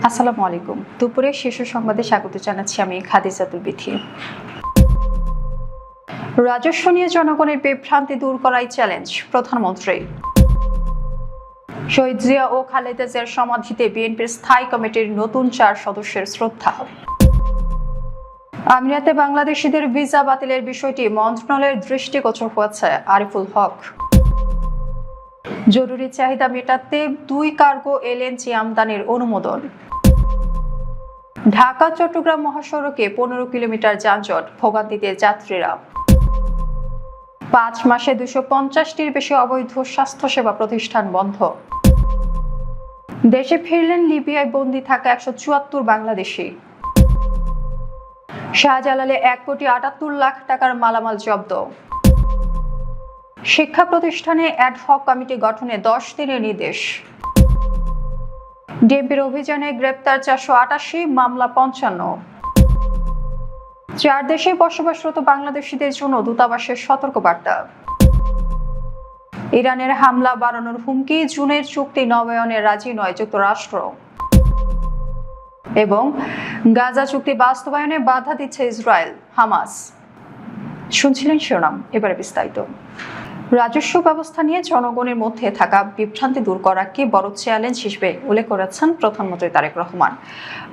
আসসালামু আলাইকুম। দুপুরে শীর্ষ সংবাদে স্বাগত জানাচ্ছি আমি খাদিজাতুল বিথি। রাজস্ব নিয়ে জনগণের বিভ্রান্তি দূর করাই চ্যালেঞ্জ প্রধানমন্ত্রী। শহীদ জিয়া ও খালেদা জিয়ার সমাধিতে বিএনপির স্থায়ী কমিটির নতুন 4 সদস্যের শ্রদ্ধা। আমিরাতে বাংলাদেশিদের ভিসা বাতিলের বিষয়টি মন্ত্রণালয়ের দৃষ্টিগোচর হয়েছে আরিফুল হক। জরুরি চাহিদা মেটাতে 2 কার্গো এলএনজি আমদানির অনুমোদন। ঢাকা চট্টগ্রাম মহাসড়কে 15 কিলোমিটার যানজট, ভোগান্তিতে যাত্রীরা। 5 মাসে 250টির বেশি অবৈধ স্বাস্থ্যসেবা প্রতিষ্ঠান বন্ধ। দেশে ফিরলেন লিবিয়ায় বন্দী থাকা 174 বাংলাদেশি। শাহজালালে 1,78,00,000 টাকার মালামাল জব্দ। শিক্ষা প্রতিষ্ঠানে অ্যাডহক কমিটি গঠনে 10 দিনের নির্দেশ। ডিএমপির অভিযানে গ্রেপ্তার 488, মামলা 55। 4 দেশে বসবাসরত বাংলাদেশিদের জন্য দূতাবাসের সতর্কবার্তা। ইরানের হামলা বাড়ানোর হুমকি, জুনের চুক্তি নবায়নে রাজি নয় যুক্তরাষ্ট্র। এবং গাজা চুক্তি বাস্তবায়নে বাধা দিচ্ছে ইসরায়েল, হামাস। শুনছিলেন শিরোনাম, এবারে বিস্তারিত। রাজস্ব ব্যবস্থা নিয়ে জনগণের মধ্যে থাকা বিভ্রান্তি দূর করাকে বড় চ্যালেঞ্জ হিসেবে উল্লেখ করেছেন প্রধানমন্ত্রী তারেক রহমান।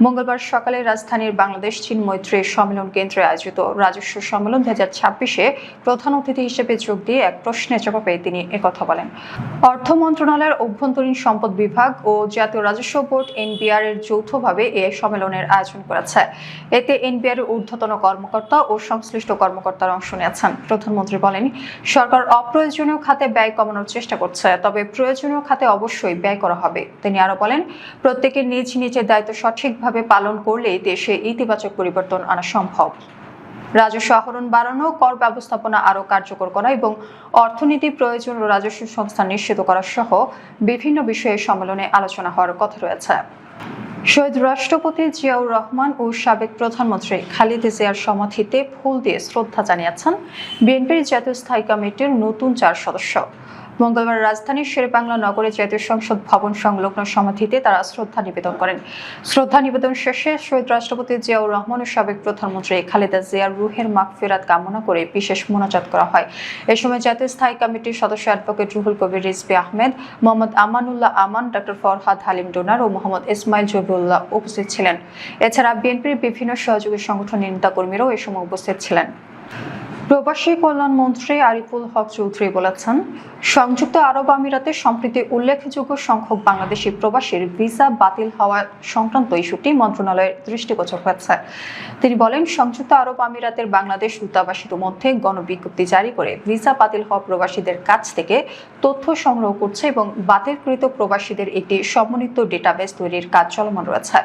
মঙ্গলবার সকালে রাজধানীর বাংলাদেশ চীন মৈত্রী সম্মেলন কেন্দ্রে আয়োজিত রাজস্ব সম্মেলন 2026-এ প্রধান অতিথি হিসেবে যোগ দিয়ে এক প্রশ্নের জবাবে তিনি একথা বলেন। অর্থ মন্ত্রণালয়ের অভ্যন্তরীণ সম্পদ বিভাগ ও জাতীয় রাজস্ব বোর্ড এনবিআর এর যৌথভাবে এই সম্মেলনের আয়োজন করেছে। এতে এনবিআর এর ঊর্ধ্বতন কর্মকর্তা ও সংশ্লিষ্ট কর্মকর্তারা অংশ নিয়েছেন। প্রধানমন্ত্রী বলেন, সরকার অপ্রয়োজনীয় খাতে ব্যয় কমানোর চেষ্টা করছে, তবে প্রয়োজনীয় খাতে অবশ্যই ব্যয় করা হবে। তিনি আরো বলেন, প্রত্যেকের নিজ নিজের দায়িত্ব সঠিকভাবে পালন করলেই দেশে ইতিবাচক পরিবর্তন আনা সম্ভব। রাজস্ব আহরণ বাড়ানো, কর ব্যবস্থাপনা আরও কার্যকর করা এবং অর্থনীতি প্রয়োজন ও রাজস্ব সংস্থান নিশ্চিত করা সহ বিভিন্ন বিষয়ে সম্মেলনে আলোচনা হওয়ার কথা রয়েছে। শহীদ রাষ্ট্রপতি জিয়াউর রহমান ও সাবেক প্রধানমন্ত্রী খালেদা জিয়ার সমাধিতে ফুল দিয়ে শ্রদ্ধা জানিয়েছেন বিএনপির জাতীয় স্থায়ী কমিটির নতুন 4 সদস্য। মঙ্গলবার রাজধানীর শেরেবাংলা নগরে জাতীয় সংসদ ভবন সংলগ্ন সমাধিতে তারা শ্রদ্ধা নিবেদন করেন। শ্রদ্ধা নিবেদন শেষে শহীদ রাষ্ট্রপতি জিয়াউর রহমান ও সাবেক প্রধানমন্ত্রী খালেদা জিয়ার রুহের মাগফিরাত কামনা করে বিশেষ মোনাজাত করা হয়। এ সময় জাতীয় স্থায়ী কমিটির সদস্য অ্যাডভোকেট রুহুল কবির রিজভী আহমেদ, মোহাম্মদ আমানুল্লাহ আমান, ডক্টর ফরহাদ হালিম ডোনার ও মোহাম্মদ ইসমাইল জবিউল্লাহ উপস্থিত ছিলেন। এছাড়া বিএনপির বিভিন্ন সহযোগী সংগঠনের নেতাকর্মীরাও এ সময় উপস্থিত ছিলেন। প্রবাসী কল্যাণ মন্ত্রী আরিফুল হক চৌধুরী বলেছেন, সংযুক্ত আরব আমিরাতে সম্প্রতি উল্লেখযোগ্য সংখ্যক বাংলাদেশি প্রবাসীর ভিসা বাতিল হওয়া সংক্রান্ত ইস্যুটি মন্ত্রণালয়ের দৃষ্টিগোচর হয়েছে। তিনি বলেন, সংযুক্ত আরব আমিরাতের বাংলাদেশ দূতাবাস ইতিমধ্যে গণবিজ্ঞপ্তি জারি করে ভিসা বাতিল হওয়া প্রবাসীদের কাছ থেকে তথ্য সংগ্রহ করছে এবং বাতিলকৃত প্রবাসীদের একটি সমন্বিত ডেটাবেস তৈরির কাজ চলমান রয়েছে।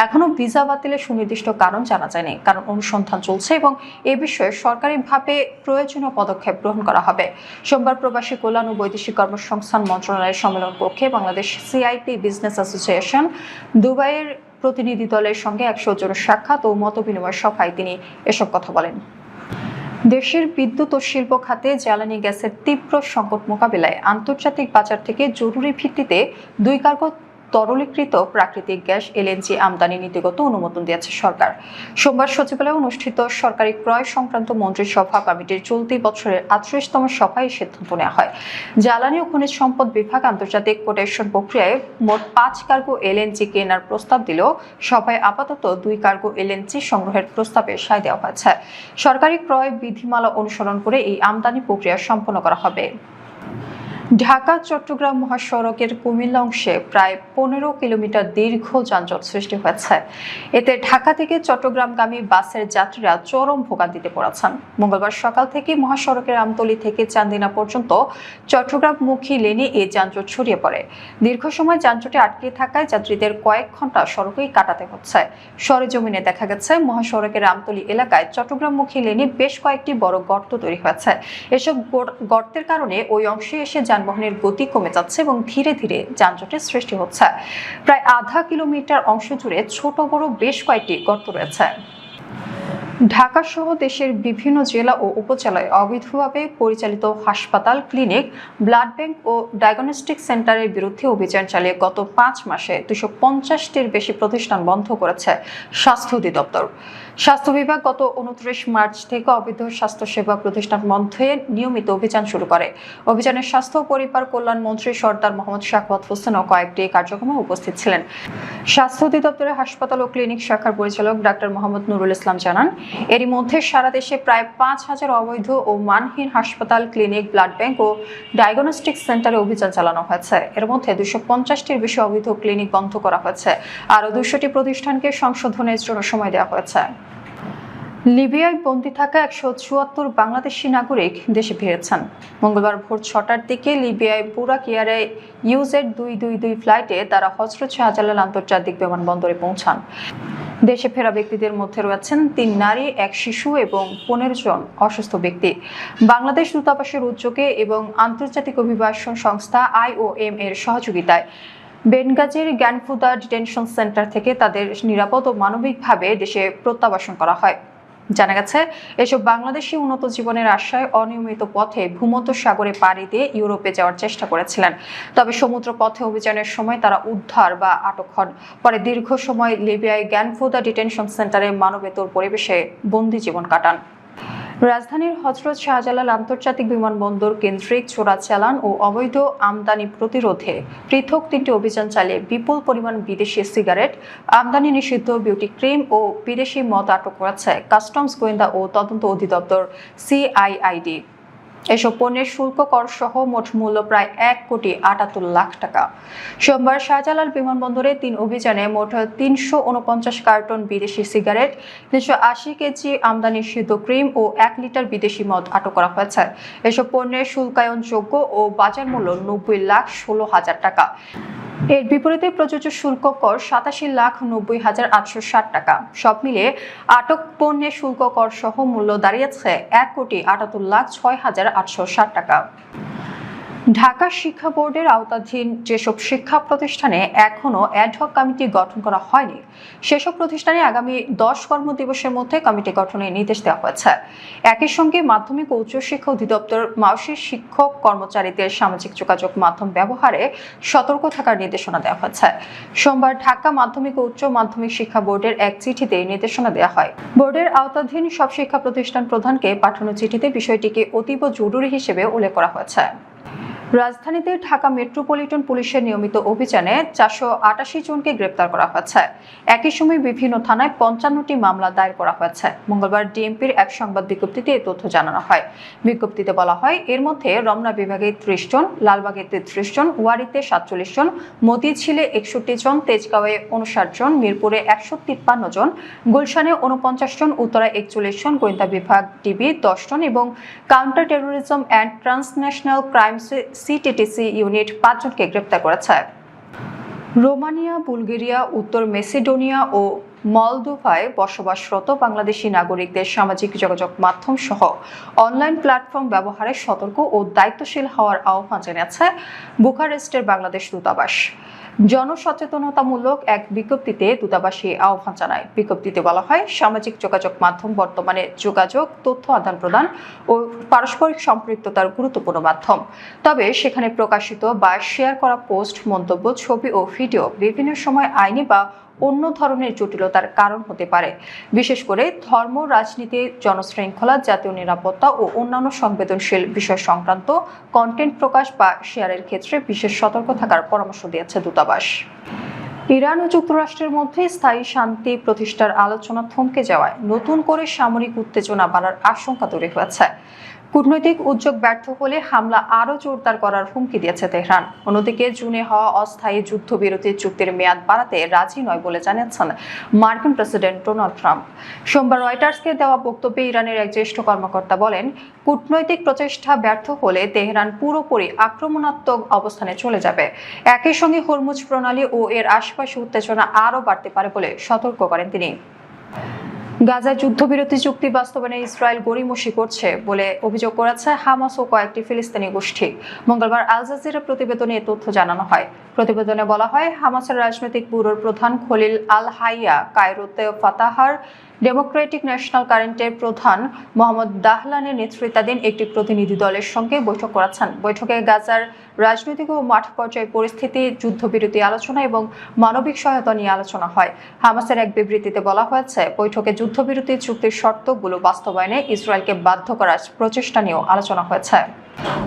এখনো ভিসা বাতিলের সুনির্দিষ্ট কারণ জানা যায়নি, কারণ অনুসন্ধান চলছে এবং এ বিষয়ে সরকারিভাবে প্রয়োজনীয় পদক্ষেপ গ্রহণ করা হবে। সোমবার প্রবাসী কল্যাণ ও বৈদেশিক কর্মসংস্থান মন্ত্রণালয়ের সম্মেলন কক্ষে বাংলাদেশ সিআইপি বিজনেস অ্যাসোসিয়েশন দুবাইয়ের প্রতিনিধি দলের সঙ্গে এক সৌজন্য সাক্ষাৎ ও মতবিনিময় সভায় তিনি এসব কথা বলেন। দেশের বিদ্যুৎ ও শিল্প খাতে জ্বালানি গ্যাসের তীব্র সংকট মোকাবিলায় আন্তর্জাতিক বাজার থেকে জরুরি ভিত্তিতে 2 কার্গো তরলীকৃত প্রাকৃতিক গ্যাস এলএনজি আমদানি নীতিগত অনুমোদন দিয়েছে সরকার। সোমবার সচিবালয়ে অনুষ্ঠিত সরকারি ক্রয় সংক্রান্ত মন্ত্রিসভা কমিটির চলতি বছরের 38তম সভায় সিদ্ধান্ত নেওয়া হয়। জ্বালানি ও খনিজ সম্পদ বিভাগ আন্তর্জাতিক কোটেশন প্রক্রিয়ায় মোট 5 কার্গো এলএনজি কেনার প্রস্তাব দিলেও সভায় আপাতত 2 কার্গো এলএনজি সংগ্রহের প্রস্তাবে সায় দেওয়া হয়েছে। সরকারি ক্রয় বিধিমালা অনুসরণ করে এই আমদানি প্রক্রিয়া সম্পন্ন করা হবে। ঢাকা চট্টগ্রাম মহাসড়কের কুমিল্লা অংশে প্রায় 15 কিলোমিটার দীর্ঘ যানজট সৃষ্টি হয়েছে। এতে ঢাকা থেকে চট্টগ্রামগামী বাসের যাত্রীরা চরম ভোগান্তিতে পড়েছেন। মঙ্গলবার সকাল থেকে মহাসড়কের আমতলী থেকে চান্দিনা পর্যন্ত চট্টগ্রামমুখী লেনে এই যানজট ছড়িয়ে পড়ে। দীর্ঘ সময় যানজটে আটকে থাকায় যাত্রীদের কয়েক ঘন্টা সড়কেই কাটাতে হচ্ছে। সরেজমিনে দেখা গেছে, মহাসড়কের আমতলী এলাকায় চট্টগ্রামমুখী লেনে বেশ কয়েকটি বড় গর্ত তৈরি হয়েছে। এসব গর্তের কারণে ওই অংশে এসে যানবাহনের গতি কমে যাচ্ছে এবং ধীরে ধীরে যানজটের সৃষ্টি হচ্ছে। প্রায় আধা কিলোমিটার অংশ জুড়ে ছোট বড় বেশ কয়েকটি গর্ত রয়েছে। ঢাকা সহ দেশের বিভিন্ন জেলা ও উপজেলায় অবৈধভাবে পরিচালিত হাসপাতাল, ক্লিনিক, ব্লাড ব্যাংক ও ডায়াগনস্টিক সেন্টারের বিরুদ্ধে অভিযান চালিয়ে গত ৫ মাসে ২৫০টির বেশি প্রতিষ্ঠান বন্ধ করেছে স্বাস্থ্য অধিদপ্তর। স্বাস্থ্য বিভাগ গত ২৯ মার্চ থেকে অবৈধ স্বাস্থ্যসেবা প্রতিষ্ঠান বন্ধে নিয়মিত অভিযান শুরু করে। অভিযানে স্বাস্থ্য ও পরিবার কল্যাণ মন্ত্রী সরদার মোহাম্মদ শাখাওয়াত হোসেনও কয়েকটি কার্যক্রমে উপস্থিত ছিলেন। স্বাস্থ্য অধিদপ্তরের হাসপাতাল ও ক্লিনিক শাখার পরিচালক ডাক্তার মোহাম্মদ নুরুল ইসলাম জানান, এরই মধ্যে সারা দেশে প্রায় ৫,০০০ অবৈধ ও মানহীন হাসপাতাল, ক্লিনিক, ব্লাড ব্যাংক ও ডায়াগনস্টিক সেন্টারে অভিযান চালানো হয়েছে। এর মধ্যে ২৫০টির বেশি অবৈধ ক্লিনিক বন্ধ করা হয়েছে। আরও ২০০টি প্রতিষ্ঠানকে সংশোধনের জন্য সময় দেওয়া হয়েছে। লিবিয়ায় বন্দী থাকা ১৭৪ বাংলাদেশি নাগরিক দেশে ফিরেছেন। মঙ্গলবার ভোর ৬টার দিকে লিবিয়ায় বুরাক এয়ারে UZ222 ফ্লাইটে তারা হযরত শাহজালাল আন্তর্জাতিক বিমানবন্দরে পৌঁছান। দেশে ফেরা ব্যক্তিদের মধ্যে রয়েছেন ৩ নারী, ১ শিশু এবং ১৫ জন অসুস্থ ব্যক্তি। বাংলাদেশ দূতাবাসের উদ্যোগে এবং আন্তর্জাতিক অভিবাসন সংস্থা IOM এর সহযোগিতায় বেনগাজির জ্ঞানফুদা ডিটেনশন সেন্টার থেকে তাদের নিরাপদ ও মানবিকভাবে দেশে প্রত্যাবাসন করা হয়। জানা গেছে, এসব বাংলাদেশি উন্নত জীবনের আশায় অনিয়মিত পথে ভূমধ্য সাগরে পাড়ি দিয়ে ইউরোপে যাওয়ার চেষ্টা করেছিলেন। তবে সমুদ্র পথে অভিযানের সময় তারা উদ্ধার বা আটক হন। পরে দীর্ঘ সময় লিবিয়ায় জ্ঞানফুদা ডিটেনশন সেন্টারে মানবেতর পরিবেশে বন্দী জীবন কাটান। রাজধানীর হযরত শাহজালাল আন্তর্জাতিক বিমানবন্দর কেন্দ্রিক চোরাচালান ও অবৈধ আমদানি প্রতিরোধে পৃথক ৩টি অভিযান চালিয়ে বিপুল পরিমাণ বিদেশি সিগারেট, আমদানি নিষিদ্ধ বিউটি ক্রিম ও বিদেশি মদ আটক করেছে কাস্টমস গোয়েন্দা ও তদন্ত অধিদপ্তর CIID। এসব পণ্যের শুল্ক কর সহ মোট মূল্য প্রায় ১,৭৮ লাখ টাকা। সোমবার শাহজালাল বিমানবন্দরে ৩ অভিযানে মোট ৩৪৯ কার্টন বিদেশি সিগারেট, ৩৮০ কেজি আমদানি নিষিদ্ধ ক্রিম ও ১ লিটার বিদেশি মদ আটক করা হয়েছে। এসব পণ্যের শুল্কায়নযোগ্য ও বাজার মূল্য ৯০,১৬,০০০ টাকা। এর বিপরীতে প্রযোজ্য শুল্ক কর ৮৭,৯০,৮৬০ টাকা। সব মিলিয়ে আটক পণ্যের শুল্ক কর সহ মূল্য দাঁড়িয়েছে ১,৭৮,৬,৮৬০ টাকা। ঢাকা শিক্ষা বোর্ডের আওতাধীন যেসব শিক্ষা প্রতিষ্ঠানে এখনো অ্যাডহক কমিটি গঠন করা হয়নি, সেসব প্রতিষ্ঠানে আগামী ১০ কর্মদিবসের মধ্যে কমিটি গঠনের নির্দেশ দেওয়া হয়েছে। একই সঙ্গে মাধ্যমিক ও উচ্চশিক্ষা অধিদপ্তর মাওসির শিক্ষক কর্মচারীদের সামাজিক যোগাযোগ মাধ্যম ব্যবহারে সতর্ক থাকার নির্দেশনা দেওয়া হয়েছে। সোমবার ঢাকা মাধ্যমিক ও উচ্চ মাধ্যমিক শিক্ষা বোর্ডের এক চিঠিতে এই নির্দেশনা দেওয়া হয়। বোর্ডের আওতাধীন সব শিক্ষা প্রতিষ্ঠান প্রধানকে পাঠানো চিঠিতে বিষয়টিকে অতীব জরুরি হিসেবে উল্লেখ করা হয়েছে। রাজধানীতে ঢাকা মেট্রোপলিটন পুলিশের নিয়মিত অভিযানে ৪৮৮ জনকে গ্রেপ্তার করা হয়েছে। একই সময় বিভিন্ন থানায় ৫৫টি মামলা দায়ের করা হয়েছে। মঙ্গলবার ডিএমপির এক সংবাদ বিজ্ঞপ্তিতে এই তথ্য জানানো হয়। বিজ্ঞপ্তিতে বলা হয়, এর মধ্যে রমনা বিভাগে ৩০ জন, লালবাগে ৩৩ জন, ওয়ারীতে ৪৭ জন, মতিঝিলে ৬১ জন, তেজগাঁওয়ে ৫৯ জন, মিরপুরে ১৫৩ জন, গুলশানে ৪৯ জন, উত্তরায় ৪১ জন, গোয়েন্দা বিভাগ ডিবি ১০ জন এবং counter terrorism and transnational crimes CTTC unit ৫ জনকে গ্রেপ্তার করেছে। রোমানিয়া, বুলগেরিয়া, উত্তর মেসিডোনিয়া ও মলদোভায় বসবাসরত বাংলাদেশি নাগরিকদের সামাজিক যোগাযোগ মাধ্যম সহ অনলাইন প্ল্যাটফর্ম ব্যবহারে সতর্ক ও দায়িত্বশীল হওয়ার আহ্বান জানিয়েছে বুখারেস্টের বাংলাদেশ দূতাবাস। জনসচেতনতামূলক এক বিজ্ঞপ্তিতে দূতাবাসী আহ্বান জানায়। বিজ্ঞপ্তিতে বলা হয়, সামাজিক যোগাযোগ মাধ্যম বর্তমানে যোগাযোগ, তথ্য আদান-প্রদান ও পারস্পরিক সম্পৃক্ততার গুরুত্বপূর্ণ মাধ্যম। তবে সেখানে প্রকাশিত বা শেয়ার করা পোস্ট, মন্তব্য, ছবি ও ভিডিও বিভিন্ন সময় আইনি বা অন্য ধরনের জটিলতার কারণ হতে পারে। বিশেষ করে ধর্ম, রাজনীতি, জনশৃঙ্খলা, জাতীয় নিরাপত্তা ও অন্যান্য সংবেদনশীল বিষয় সংক্রান্ত কন্টেন্ট প্রকাশ বা শেয়ারের ক্ষেত্রে বিশেষ সতর্ক থাকার পরামর্শ দিয়েছে দূতাবাস। ইরান ও যুক্তরাষ্ট্রের মধ্যে স্থায়ী শান্তি প্রতিষ্ঠার আলোচনা থমকে যাওয়ায় নতুন করে সামরিক উত্তেজনা বাড়ার আশঙ্কা তৈরি হয়েছে। কূটনৈতিক উদ্যোগ ব্যর্থ হলে হামলা আরও জোরদার করার হুমকি দিয়েছে তেহরান। অন্যদিকে জুনে হওয়া অস্থায়ী যুদ্ধবিরতি চুক্তির মেয়াদ বাড়াতে রাজি নয় বলে জানিয়েছেন মার্কিন প্রেসিডেন্ট ডোনাল্ড ট্রাম্প। সোমবার রয়টার্সকে দেওয়া বক্তব্যে ইরানের এক জ্যেষ্ঠ কর্মকর্তা বলেন, কূটনৈতিক প্রচেষ্টা ব্যর্থ হলে তেহরান পুরোপুরি আক্রমণাত্মক অবস্থানে চলে যাবে। একই সঙ্গে হরমুজ প্রণালী ও এর আশপাশে উত্তেজনা আরও বাড়তে পারে বলে সতর্ক করেন তিনি। গাজায় যুদ্ধবিরতি চুক্তি বাস্তবায়নে ইসরায়েল গড়িমসি করছে বলে অভিযোগ করেছে হামাস ও কয়েকটি ফিলিস্তিনি গোষ্ঠী। মঙ্গলবার আল জাজিরা প্রতিবেদনে এ তথ্য জানানো হয়। প্রতিবেদনে বলা হয়, হামাসের রাজনৈতিক ব্যুরোর প্রধান খলিল আল হাইয়া কায়রোতে ফাতাহার ডেমোক্রেটিক ন্যাশনাল কারেন্টের প্রধান মোহাম্মদ দাহলানের নেতৃত্বাধীন একটি প্রতিনিধি দলের সঙ্গে বৈঠক করেছেন। বৈঠকে গাজার রাজনৈতিক ও মাঠ পর্যায়ে পরিস্থিতি, যুদ্ধবিরতি আলোচনা এবং মানবিক সহায়তা নিয়ে আলোচনা হয়। হামাসের এক বিবৃতিতে বলা হয়েছে, বৈঠকে যুদ্ধবিরতি চুক্তির শর্তগুলো বাস্তবায়নে ইসরায়েলকে বাধ্য করার প্রচেষ্টা নিয়েও আলোচনা হয়েছে।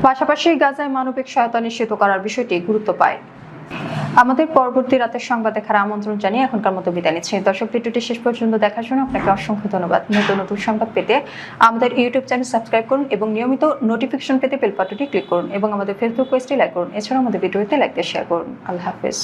পাশাপাশি গাজায় মানবিক সহায়তা নিশ্চিত করার বিষয়টি গুরুত্ব পায়। আমাদের পরবর্তী রাতের সংবাদ দেখার আমন্ত্রণ জানিয়ে এখনকার মতো বিদায় নিচ্ছি। দর্শক, ভিডিওটি শেষ পর্যন্ত দেখার জন্য আপনাকে অসংখ্য ধন্যবাদ। নতুন নতুন সংবাদ পেতে আমাদের ইউটিউব চ্যানেল সাবস্ক্রাইব করুন এবং নিয়মিত নোটিফিকেশন পেতে বেল বাটনটি ক্লিক করুন এবং আমাদের ফেসবুক পেজটি লাইক করুন। এছাড়াও আমাদের ভিডিওতে লাইক দিয়ে শেয়ার করুন। আল্লাহ হাফেজ।